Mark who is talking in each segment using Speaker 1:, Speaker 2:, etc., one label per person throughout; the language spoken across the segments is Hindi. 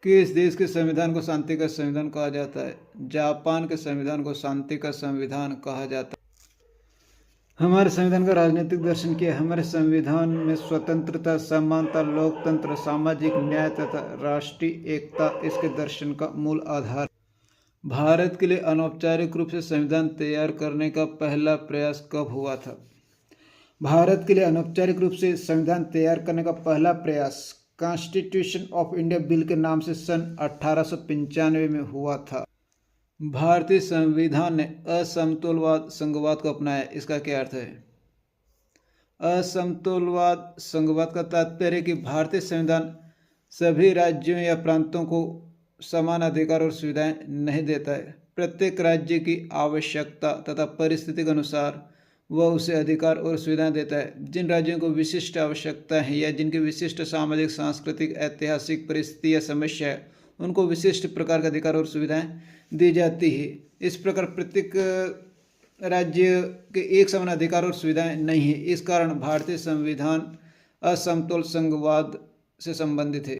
Speaker 1: किस देश के संविधान को शांति का संविधान कहा जाता है? जापान के संविधान को शांति का संविधान कहा जाता है। हमारे संविधान का राजनीतिक दर्शन क्या है? हमारे संविधान में स्वतंत्रता, समानता, लोकतंत्र, सामाजिक न्याय तथा राष्ट्रीय एकता इसके दर्शन का मूल आधार। भारत के लिए अनौपचारिक रूप से संविधान तैयार करने का पहला प्रयास कब हुआ था? भारत के लिए अनौपचारिक रूप से संविधान तैयार करने का पहला प्रयास कॉन्स्टिट्यूशन ऑफ इंडिया बिल के नाम से सन 1895 में हुआ था। भारतीय संविधान ने असमतोलवाद संघवाद को अपनाया, इसका क्या अर्थ है? असमतोलवाद संघवाद का तात्पर्य है कि भारतीय संविधान सभी राज्यों या प्रांतों को समान अधिकार और सुविधाएं नहीं देता है। प्रत्येक राज्य की आवश्यकता तथा परिस्थिति के अनुसार वह उसे अधिकार और सुविधाएं देता है। जिन राज्यों को विशिष्ट आवश्यकता है या जिनकी विशिष्ट सामाजिक, सांस्कृतिक, ऐतिहासिक परिस्थिति या समस्या है, उनको विशिष्ट प्रकार के अधिकार और सुविधाएं दी जाती है। इस प्रकार प्रत्येक राज्य के एक समान अधिकार और सुविधाएं नहीं है। इस कारण भारतीय संविधान असमतोल संघवाद से संबंधित है।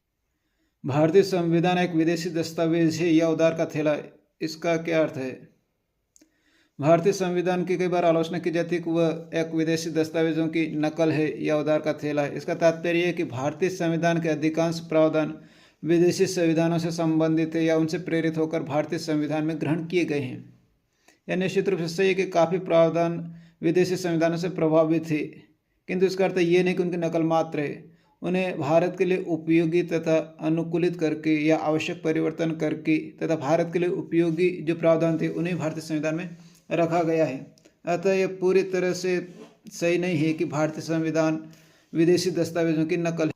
Speaker 1: भारतीय संविधान एक विदेशी दस्तावेज है या उधार का थैला है, इसका क्या अर्थ है? भारतीय संविधान की कई बार आलोचना की जाती है कि वह एक विदेशी दस्तावेजों की नकल है या उधार का थैला है। इसका तात्पर्य है कि भारतीय संविधान के अधिकांश प्रावधान विदेशी संविधानों से संबंधित है या उनसे प्रेरित होकर भारतीय संविधान में ग्रहण किए गए हैं। यह निश्चित रूप से सही है कि काफ़ी प्रावधान विदेशी संविधानों से प्रभावित है, किंतु इसका अर्थ ये नहीं कि उनकी नकल मात्र है। उन्हें भारत के लिए उपयोगी तथा अनुकूलित करके या आवश्यक परिवर्तन करके तथा भारत के लिए उपयोगी जो प्रावधान थे उन्हें भारतीय संविधान में रखा गया है। अतः यह पूरी तरह से सही नहीं है कि भारतीय संविधान विदेशी दस्तावेजों की नकल है।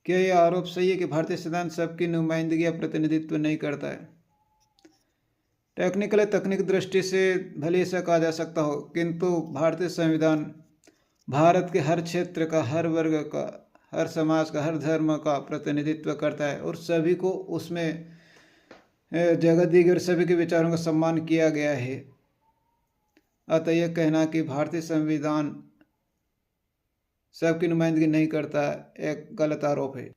Speaker 1: क्या यह आरोप सही है कि भारतीय संविधान सबकी नुमाइंदगी या प्रतिनिधित्व नहीं करता है? टेक्निकल तकनीक दृष्टि से भले ऐसा कहा जा सकता हो, किंतु भारतीय संविधान भारत के हर क्षेत्र का, हर वर्ग का, हर समाज का, हर धर्म का प्रतिनिधित्व करता है और सभी को उसमें जगह दी गई और सभी के विचारों का सम्मान किया गया है। अतः यह कहना कि भारतीय संविधान सबकी नुमाइंदगी नहीं करता एक गलत आरोप है।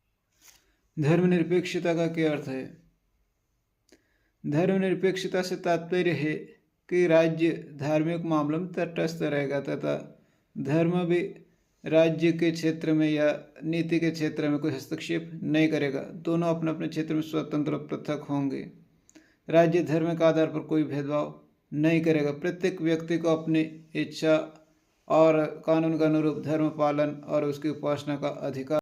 Speaker 1: धर्मनिरपेक्षता का क्या अर्थ है? धर्मनिरपेक्षता से तात्पर्य है कि राज्य धार्मिक मामलों में तटस्थ रहेगा तथा धर्म भी राज्य के क्षेत्र में या नीति के क्षेत्र में कोई हस्तक्षेप नहीं करेगा। दोनों अपने अपने क्षेत्र में स्वतंत्र और पृथक होंगे। राज्य धर्म के आधार पर कोई भेदभाव नहीं करेगा। प्रत्येक व्यक्ति को अपनी इच्छा और कानून के अनुरूप धर्म पालन और उसकी उपासना का अधिकार